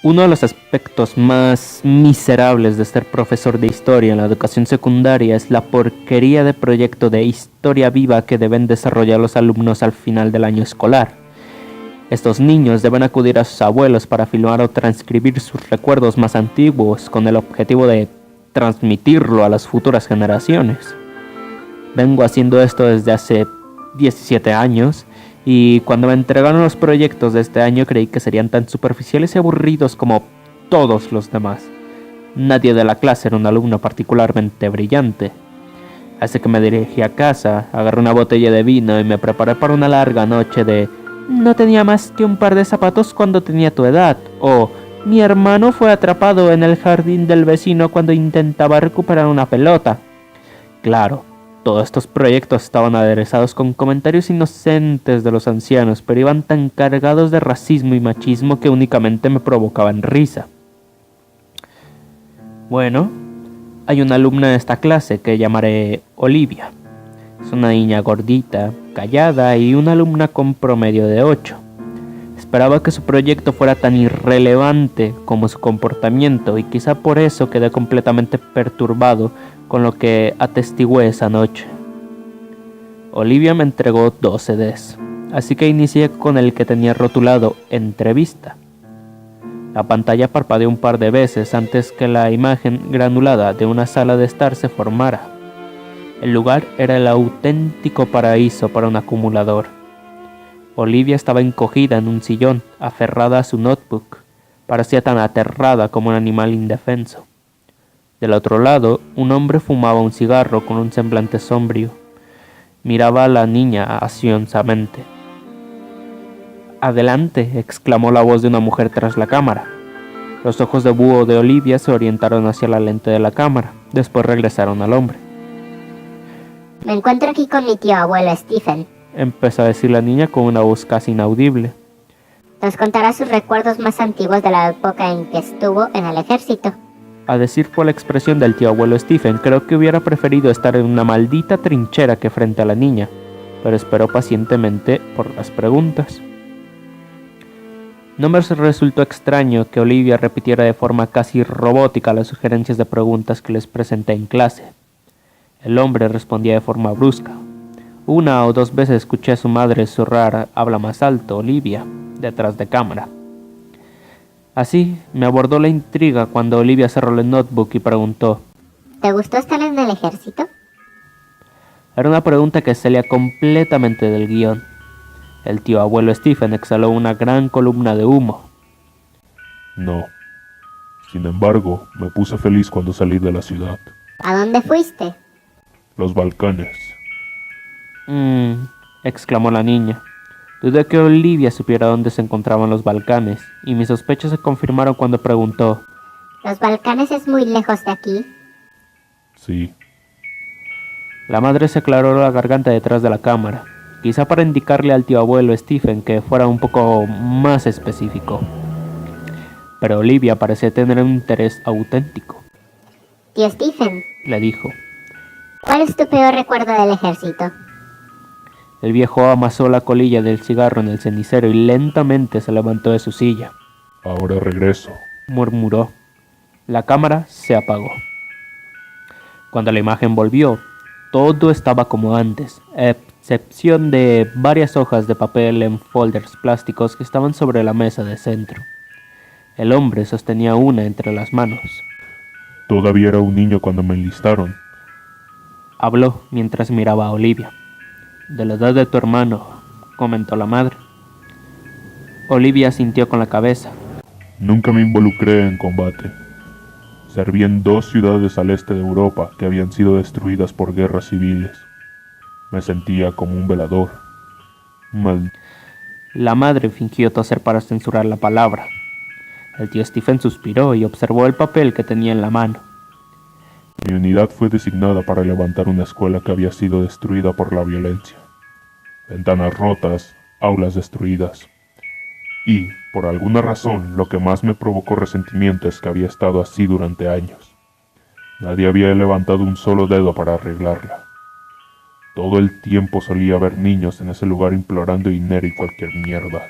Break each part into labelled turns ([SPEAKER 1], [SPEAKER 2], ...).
[SPEAKER 1] Uno de los aspectos más miserables de ser profesor de historia en la educación secundaria es la porquería de proyecto de historia viva que deben desarrollar los alumnos al final del año escolar. Estos niños deben acudir a sus abuelos para filmar o transcribir sus recuerdos más antiguos con el objetivo de transmitirlo a las futuras generaciones. Vengo haciendo esto desde hace 17 años y cuando me entregaron los proyectos de este año creí que serían tan superficiales y aburridos como todos los demás. Nadie de la clase era un alumno particularmente brillante. Así que me dirigí a casa, agarré una botella de vino y me preparé para una larga noche de "no tenía más que un par de zapatos cuando tenía tu edad" o "mi hermano fue atrapado en el jardín del vecino cuando intentaba recuperar una pelota". Claro, todos estos proyectos estaban aderezados con comentarios inocentes de los ancianos, pero iban tan cargados de racismo y machismo que únicamente me provocaban risa. Bueno, hay una alumna de esta clase que llamaré Olivia. Es una niña gordita, callada y una alumna con promedio de 8. Esperaba que su proyecto fuera tan irrelevante como su comportamiento y quizá por eso quedé completamente perturbado con lo que atestigué esa noche. Olivia me entregó 2 CDs, así que inicié con el que tenía rotulado "Entrevista". La pantalla parpadeó un par de veces antes que la imagen granulada de una sala de estar se formara. El lugar era el auténtico paraíso para un acumulador. Olivia estaba encogida en un sillón, aferrada a su notebook. Parecía tan aterrada como un animal indefenso. Del otro lado, un hombre fumaba un cigarro con un semblante sombrío. Miraba a la niña ansiosamente. "Adelante", exclamó la voz de una mujer tras la cámara. Los ojos de búho de Olivia se orientaron hacia la lente de la cámara, después regresaron al hombre.
[SPEAKER 2] Me encuentro aquí con mi tío abuelo Stephen.
[SPEAKER 1] Empezó a decir la niña con una voz casi inaudible.
[SPEAKER 2] Nos contará sus recuerdos más antiguos de la época en que estuvo en el ejército.
[SPEAKER 1] A decir por la expresión del tío abuelo Stephen, creo que hubiera preferido estar en una maldita trinchera que frente a la niña, pero esperó pacientemente por las preguntas. No me resultó extraño que Olivia repitiera de forma casi robótica las sugerencias de preguntas que les presenté en clase. El hombre respondía de forma brusca. 1 o 2 veces escuché a su madre susurrar "habla más alto, Olivia", detrás de cámara. Así, me abordó la intriga cuando Olivia cerró el notebook y preguntó:
[SPEAKER 2] ¿Te gustó estar en el ejército?
[SPEAKER 1] Era una pregunta que salía completamente del guión. El tío abuelo Stephen exhaló una gran columna de humo.
[SPEAKER 3] No. Sin embargo, me puse feliz cuando salí de la ciudad.
[SPEAKER 2] ¿A dónde fuiste?
[SPEAKER 3] Los Balcanes.
[SPEAKER 1] Exclamó la niña. Dudé que Olivia supiera dónde se encontraban los Balcanes, y mis sospechas se confirmaron cuando preguntó:
[SPEAKER 2] ¿Los Balcanes es muy lejos de aquí?
[SPEAKER 3] Sí.
[SPEAKER 1] La madre se aclaró la garganta detrás de la cámara, quizá para indicarle al tío abuelo Stephen que fuera un poco más específico. Pero Olivia parecía tener un interés auténtico.
[SPEAKER 2] Tío Stephen,
[SPEAKER 1] Le dijo.
[SPEAKER 2] ¿cuál es tu peor recuerdo del ejército?
[SPEAKER 1] El viejo amasó la colilla del cigarro en el cenicero y lentamente se levantó de su silla.
[SPEAKER 3] Ahora regreso,
[SPEAKER 1] Murmuró. La cámara se apagó. Cuando la imagen volvió, todo estaba como antes, a excepción de varias hojas de papel en folders plásticos que estaban sobre la mesa de centro. El hombre sostenía una entre las manos.
[SPEAKER 3] Todavía era un niño cuando me enlistaron.
[SPEAKER 1] Habló mientras miraba a Olivia. De la edad de tu hermano, comentó la madre. Olivia asintió con la cabeza.
[SPEAKER 3] Nunca me involucré en combate. Serví en 2 ciudades al este de Europa que habían sido destruidas por guerras civiles. Me sentía como un velador.
[SPEAKER 1] La madre fingió toser para censurar la palabra. El tío Stephen suspiró y observó el papel que tenía en la mano.
[SPEAKER 3] Mi unidad fue designada para levantar una escuela que había sido destruida por la violencia. Ventanas rotas, aulas destruidas. Y, por alguna razón, lo que más me provocó resentimiento es que había estado así durante años. Nadie había levantado un solo dedo para arreglarla. Todo el tiempo solía haber niños en ese lugar implorando dinero y cualquier mierda.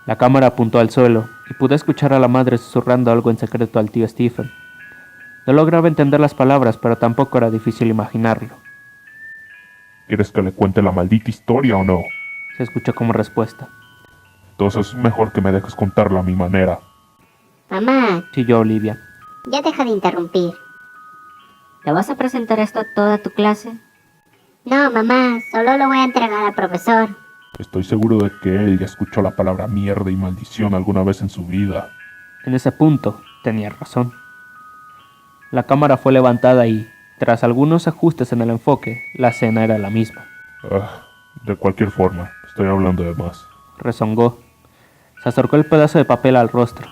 [SPEAKER 1] La cámara apuntó al suelo y pude escuchar a la madre susurrando algo en secreto al tío Stephen. No lograba entender las palabras, pero tampoco era difícil imaginarlo.
[SPEAKER 3] ¿Quieres que le cuente la maldita historia o no?
[SPEAKER 1] Se escuchó como respuesta.
[SPEAKER 3] Entonces es mejor que me dejes contarla a mi manera.
[SPEAKER 2] Mamá,
[SPEAKER 1] Chilló Olivia.
[SPEAKER 2] ya deja de interrumpir.
[SPEAKER 4] ¿Le vas a presentar esto a toda tu clase?
[SPEAKER 2] No, mamá, solo lo voy a entregar al profesor.
[SPEAKER 3] Estoy seguro de que él ya escuchó la palabra mierda y maldición alguna vez en su vida.
[SPEAKER 1] En ese punto, tenía razón. La cámara fue levantada y, tras algunos ajustes en el enfoque, la escena era la misma.
[SPEAKER 3] De cualquier forma, estoy hablando de más.
[SPEAKER 1] Rezongó. Se acercó el pedazo de papel al rostro.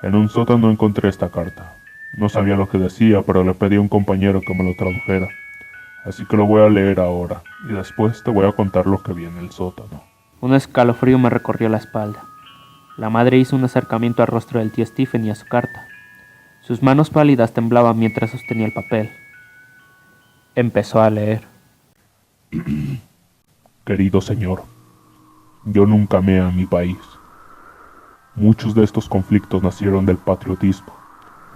[SPEAKER 3] En un sótano encontré esta carta. No sabía lo que decía, pero le pedí a un compañero que me lo tradujera. Así que lo voy a leer ahora, y después te voy a contar lo que vi en el sótano.
[SPEAKER 1] Un escalofrío me recorrió la espalda. La madre hizo un acercamiento al rostro del tío Stephen y a su carta. Sus manos pálidas temblaban mientras sostenía el papel. Empezó a leer.
[SPEAKER 3] Querido señor, yo nunca amé a mi país. Muchos de estos conflictos nacieron del patriotismo,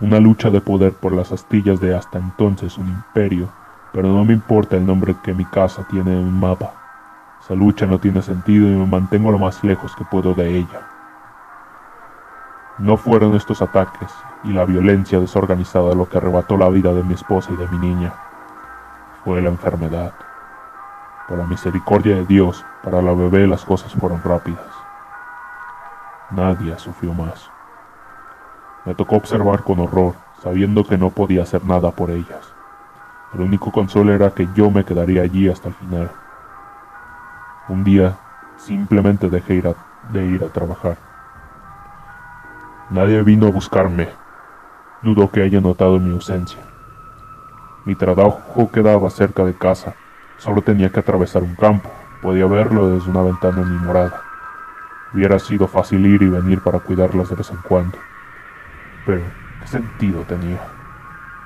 [SPEAKER 3] una lucha de poder por las astillas de hasta entonces un imperio, pero no me importa el nombre que mi casa tiene en un mapa. Esa lucha no tiene sentido y me mantengo lo más lejos que puedo de ella. No fueron estos ataques y la violencia desorganizada lo que arrebató la vida de mi esposa y de mi niña. Fue la enfermedad. Por la misericordia de Dios, para la bebé las cosas fueron rápidas. Nadie sufrió más. Me tocó observar con horror, sabiendo que no podía hacer nada por ellas. El único consuelo era que yo me quedaría allí hasta el final. Un día, simplemente dejé de ir a trabajar. Nadie vino a buscarme. Dudo que haya notado mi ausencia. Mi trabajo quedaba cerca de casa. Solo tenía que atravesar un campo. Podía verlo desde una ventana en mi morada. Hubiera sido fácil ir y venir para cuidarlas de vez en cuando. Pero, ¿qué sentido tenía?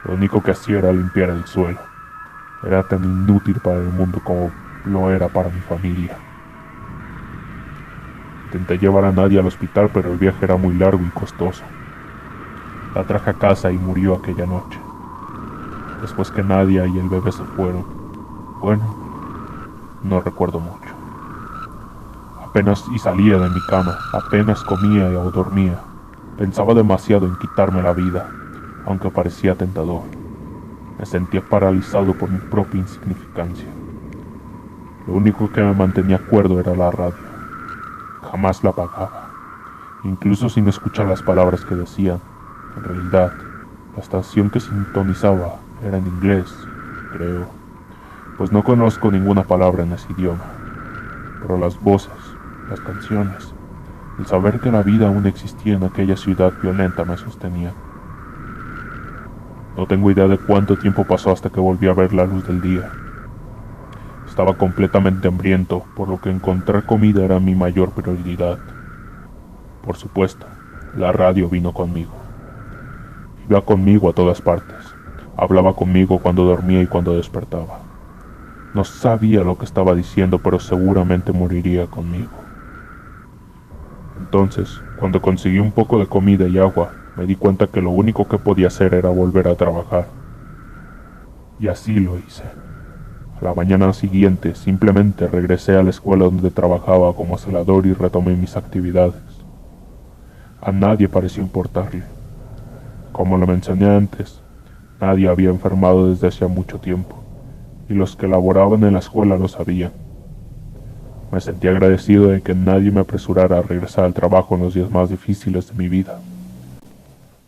[SPEAKER 3] Lo único que hacía era limpiar el suelo. Era tan inútil para el mundo como lo era para mi familia. Intenté llevar a Nadia al hospital, pero el viaje era muy largo y costoso. La traje a casa y murió aquella noche. Después que Nadia y el bebé se fueron, bueno, no recuerdo mucho. Apenas salía de mi cama, apenas comía o dormía. Pensaba demasiado en quitarme la vida, aunque parecía tentador. Me sentía paralizado por mi propia insignificancia. Lo único que me mantenía cuerdo era la radio. Jamás la apagaba, incluso sin escuchar las palabras que decían. En realidad, la estación que sintonizaba era en inglés, creo, pues no conozco ninguna palabra en ese idioma. Pero las voces, las canciones, el saber que la vida aún existía en aquella ciudad violenta me sostenía. No tengo idea de cuánto tiempo pasó hasta que volví a ver la luz del día. Estaba completamente hambriento, por lo que encontrar comida era mi mayor prioridad. Por supuesto, la radio vino conmigo. Iba conmigo a todas partes. Hablaba conmigo cuando dormía y cuando despertaba. No sabía lo que estaba diciendo, pero seguramente moriría conmigo. Entonces, cuando conseguí un poco de comida y agua, me di cuenta que lo único que podía hacer era volver a trabajar. Y así lo hice. A la mañana siguiente, simplemente regresé a la escuela donde trabajaba como celador y retomé mis actividades. A nadie pareció importarle. Como lo mencioné antes, nadie había enfermado desde hacía mucho tiempo, y los que laboraban en la escuela lo sabían. Me sentí agradecido de que nadie me apresurara a regresar al trabajo en los días más difíciles de mi vida.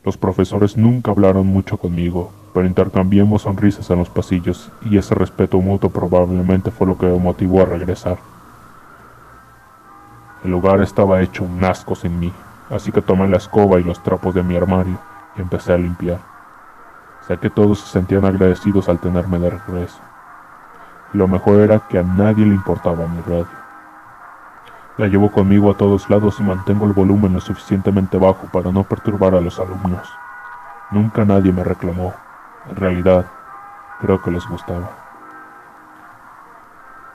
[SPEAKER 3] Los profesores nunca hablaron mucho conmigo, pero intercambiamos sonrisas en los pasillos, y ese respeto mutuo probablemente fue lo que me motivó a regresar. El lugar estaba hecho un asco sin mí, así que tomé la escoba y los trapos de mi armario y empecé a limpiar. Sé que todos se sentían agradecidos al tenerme de regreso. Y lo mejor era que a nadie le importaba mi radio. La llevo conmigo a todos lados y mantengo el volumen lo suficientemente bajo para no perturbar a los alumnos. Nunca nadie me reclamó. En realidad, creo que les gustaba.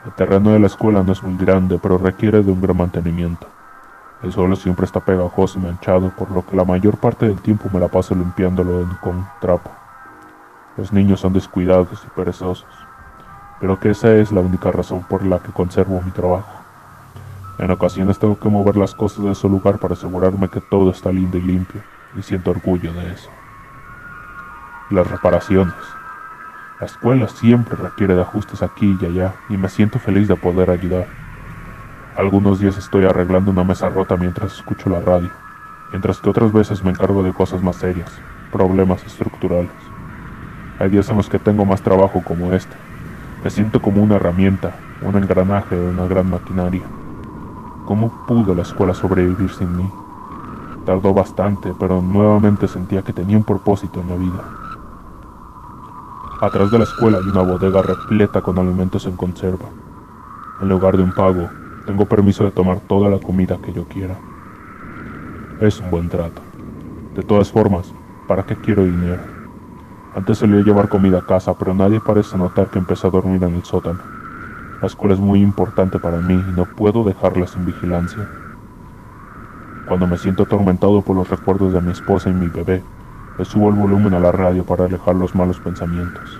[SPEAKER 3] El terreno de la escuela no es muy grande, pero requiere de un gran mantenimiento. El suelo siempre está pegajoso y manchado, por lo que la mayor parte del tiempo me la paso limpiándolo con trapo. Los niños son descuidados y perezosos. Creo que esa es la única razón por la que conservo mi trabajo. En ocasiones tengo que mover las cosas de su lugar para asegurarme que todo está lindo y limpio, y siento orgullo de eso. Las reparaciones. La escuela siempre requiere de ajustes aquí y allá, y me siento feliz de poder ayudar. Algunos días estoy arreglando una mesa rota mientras escucho la radio, mientras que otras veces me encargo de cosas más serias, problemas estructurales. Hay días en los que tengo más trabajo como este. Me siento como una herramienta, un engranaje de una gran maquinaria. ¿Cómo pudo la escuela sobrevivir sin mí? Tardó bastante, pero nuevamente sentía que tenía un propósito en la vida. Atrás de la escuela hay una bodega repleta con alimentos en conserva. En lugar de un pago, tengo permiso de tomar toda la comida que yo quiera. Es un buen trato. De todas formas, ¿para qué quiero dinero? Antes solía llevar comida a casa, pero nadie parece notar que empecé a dormir en el sótano. La escuela es muy importante para mí y no puedo dejarla sin vigilancia. Cuando me siento atormentado por los recuerdos de mi esposa y mi bebé, le subo el volumen a la radio para alejar los malos pensamientos.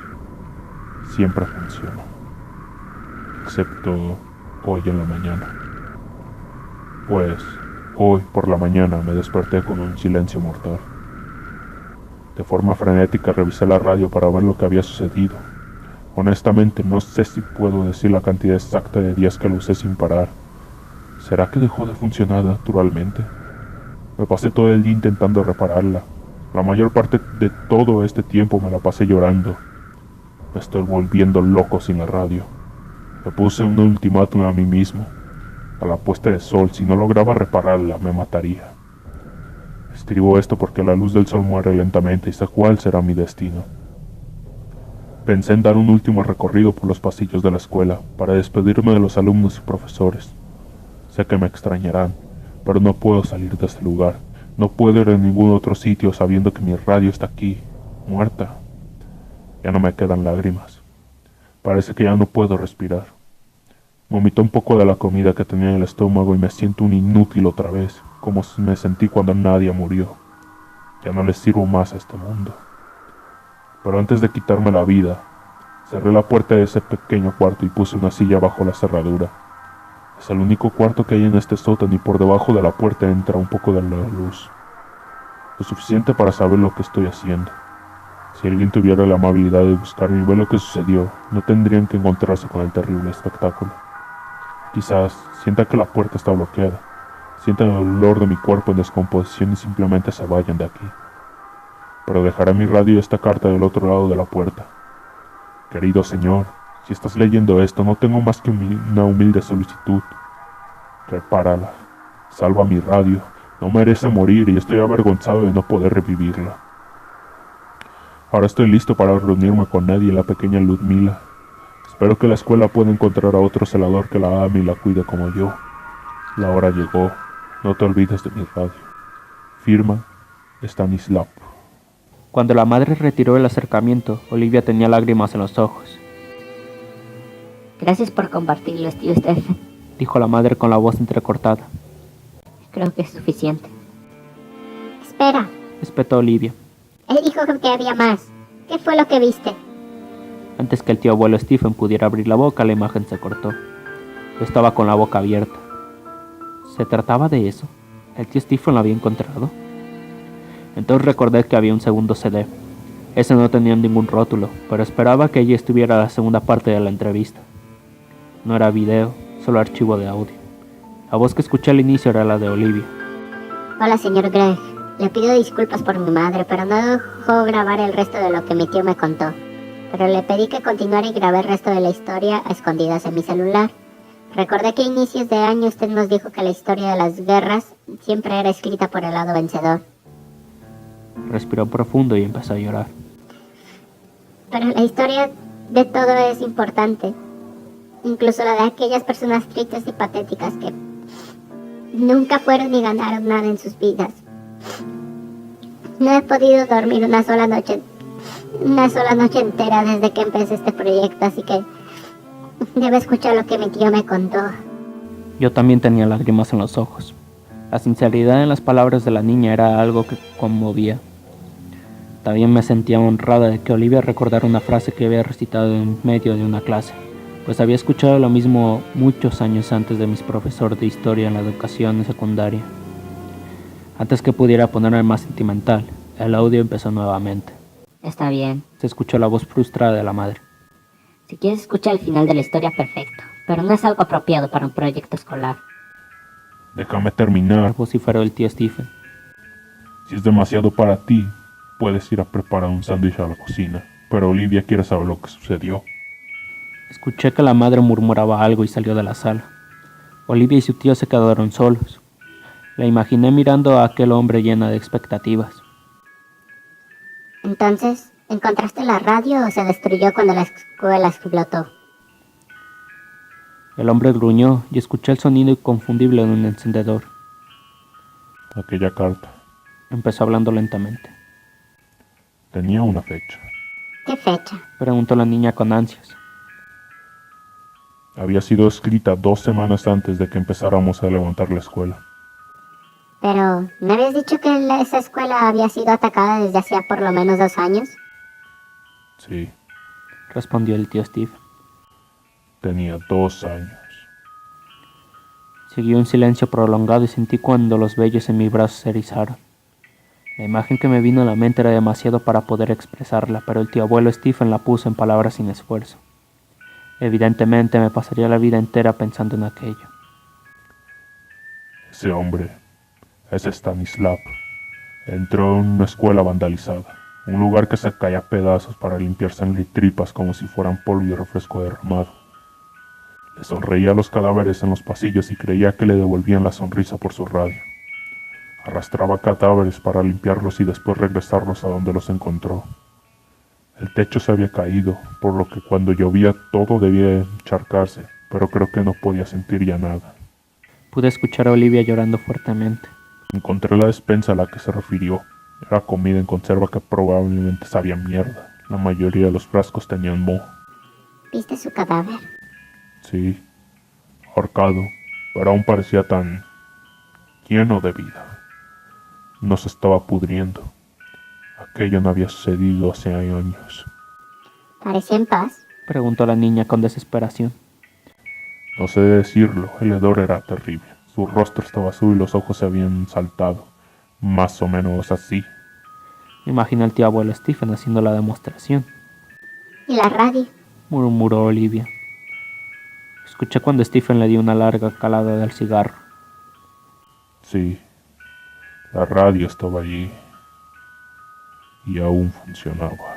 [SPEAKER 3] Siempre funciona. Excepto hoy en la mañana. Pues, hoy por la mañana me desperté con un silencio mortal. De forma frenética revisé la radio para ver lo que había sucedido. Honestamente no sé si puedo decir la cantidad exacta de días que lo usé sin parar. ¿Será que dejó de funcionar naturalmente? Me pasé todo el día intentando repararla. La mayor parte de todo este tiempo me la pasé llorando. Me estoy volviendo loco sin la radio. Me puse un ultimátum a mí mismo. A la puesta de sol, si no lograba repararla, me mataría. Escribo esto porque la luz del sol muere lentamente y sé cuál será mi destino. Pensé en dar un último recorrido por los pasillos de la escuela para despedirme de los alumnos y profesores. Sé que me extrañarán, pero no puedo salir de este lugar. No puedo ir a ningún otro sitio sabiendo que mi radio está aquí, muerta. Ya no me quedan lágrimas. Parece que ya no puedo respirar. Vomité un poco de la comida que tenía en el estómago y me siento un inútil otra vez, como me sentí cuando Nadia murió. Ya no le sirvo más a este mundo. Pero antes de quitarme la vida, cerré la puerta de ese pequeño cuarto y puse una silla bajo la cerradura. Es el único cuarto que hay en este sótano y por debajo de la puerta entra un poco de la luz. Lo suficiente para saber lo que estoy haciendo. Si alguien tuviera la amabilidad de buscarme y ver lo que sucedió, no tendrían que encontrarse con el terrible espectáculo. Quizás sientan que la puerta está bloqueada, sientan el olor de mi cuerpo en descomposición y simplemente se vayan de aquí. Pero dejaré mi radio y esta carta del otro lado de la puerta. Querido señor, si estás leyendo esto, no tengo más que una humilde solicitud. Repárala. Salva mi radio. No merece morir y estoy avergonzado de no poder revivirla. Ahora estoy listo para reunirme con Nadia y la pequeña Ludmila. Espero que la escuela pueda encontrar a otro celador que la ame y la cuide como yo. La hora llegó. No te olvides de mi radio. Firma Stanislav.
[SPEAKER 1] Cuando la madre retiró el acercamiento, Olivia tenía lágrimas en los ojos.
[SPEAKER 2] Gracias por compartirlo, tío Stephen.
[SPEAKER 1] Dijo la madre con la voz entrecortada.
[SPEAKER 2] Creo que es suficiente. Espera.
[SPEAKER 1] Espetó Olivia.
[SPEAKER 2] Él dijo que había más. ¿Qué fue lo que viste?
[SPEAKER 1] Antes que el tío abuelo Stephen pudiera abrir la boca, la imagen se cortó. Yo estaba con la boca abierta. ¿Se trataba de eso? ¿El tío Stephen lo había encontrado? Entonces recordé que había un segundo CD. Ese no tenía ningún rótulo, pero esperaba que ella estuviera la segunda parte de la entrevista. No era video, solo archivo de audio. La voz que escuché al inicio era la de Olivia.
[SPEAKER 2] Hola, señor Gregg. Le pido disculpas por mi madre, pero no dejó grabar el resto de lo que mi tío me contó. Pero le pedí que continuara y grabé el resto de la historia a escondidas en mi celular. Recordé que a inicios de año usted nos dijo que la historia de las guerras siempre era escrita por el lado vencedor.
[SPEAKER 1] Respiró profundo y empezó a llorar.
[SPEAKER 2] Pero la historia de todo es importante. Incluso la de aquellas personas tristes y patéticas que nunca fueron ni ganaron nada en sus vidas. No he podido dormir una sola noche entera desde que empecé este proyecto, así que debo escuchar lo que mi tío me contó.
[SPEAKER 1] Yo también tenía lágrimas en los ojos. La sinceridad en las palabras de la niña era algo que conmovía. También me sentía honrada de que Olivia recordara una frase que había recitado en medio de una clase, pues había escuchado lo mismo muchos años antes de mis profesores de historia en la educación secundaria. Antes que pudiera ponerme más sentimental, el audio empezó nuevamente.
[SPEAKER 4] Está bien.
[SPEAKER 1] Se escuchó la voz frustrada de la madre.
[SPEAKER 4] Si quieres escuchar el final de la historia, perfecto. Pero no es algo apropiado para un proyecto escolar.
[SPEAKER 3] Déjame terminar.
[SPEAKER 1] Vociferó el tío Stephen.
[SPEAKER 3] Si es demasiado para ti, puedes ir a preparar un sándwich a la cocina. Pero Olivia quiere saber lo que sucedió.
[SPEAKER 1] Escuché que la madre murmuraba algo y salió de la sala. Olivia y su tío se quedaron solos. La imaginé mirando a aquel hombre llena de expectativas.
[SPEAKER 2] Entonces, ¿encontraste la radio o se destruyó cuando la escuela explotó?
[SPEAKER 1] El hombre gruñó y escuché el sonido inconfundible de un encendedor.
[SPEAKER 3] Aquella carta
[SPEAKER 1] Empezó hablando lentamente.
[SPEAKER 3] tenía una fecha.
[SPEAKER 2] ¿Qué fecha?
[SPEAKER 1] Preguntó la niña con ansias.
[SPEAKER 3] Había sido escrita 2 semanas antes de que empezáramos a levantar la escuela.
[SPEAKER 2] Pero, ¿me habías dicho que esa escuela había sido atacada desde hacía por lo menos 2 años?
[SPEAKER 3] Sí,
[SPEAKER 1] Respondió el tío Steve.
[SPEAKER 3] tenía 2 años.
[SPEAKER 1] Siguió un silencio prolongado y sentí cuando los vellos en mi brazo se erizaron. La imagen que me vino a la mente era demasiado para poder expresarla, pero el tío abuelo Stephen la puso en palabras sin esfuerzo. Evidentemente me pasaría la vida entera pensando en aquello.
[SPEAKER 3] Ese hombre, ese Stanislav, entró en una escuela vandalizada, un lugar que se caía a pedazos para limpiar sangre y tripas como si fueran polvo y refresco derramado. Le sonreía a los cadáveres en los pasillos y creía que le devolvían la sonrisa por su radio. Arrastraba cadáveres para limpiarlos y después regresarlos a donde los encontró. El techo se había caído, por lo que cuando llovía todo debía encharcarse, pero creo que no podía sentir ya nada.
[SPEAKER 1] Pude escuchar a Olivia llorando fuertemente.
[SPEAKER 3] Encontré la despensa a la que se refirió. Era comida en conserva que probablemente sabía mierda. La mayoría de los frascos tenían moho.
[SPEAKER 2] ¿Viste su cadáver?
[SPEAKER 3] Sí, ahorcado, pero aún parecía tan lleno de vida. No se estaba pudriendo. Aquello no había sucedido hace años.
[SPEAKER 2] ¿Parecía en paz?
[SPEAKER 1] Preguntó la niña con desesperación.
[SPEAKER 3] No sé decirlo, el hedor era terrible. Su rostro estaba azul y los ojos se habían saltado. Más o menos así.
[SPEAKER 1] Imaginé al tío abuelo Stephen haciendo la demostración.
[SPEAKER 2] ¿Y la radio?
[SPEAKER 1] Murmuró Olivia. Escuché cuando Stephen le dio una larga calada del cigarro.
[SPEAKER 3] Sí, la radio estaba allí y aún funcionaba.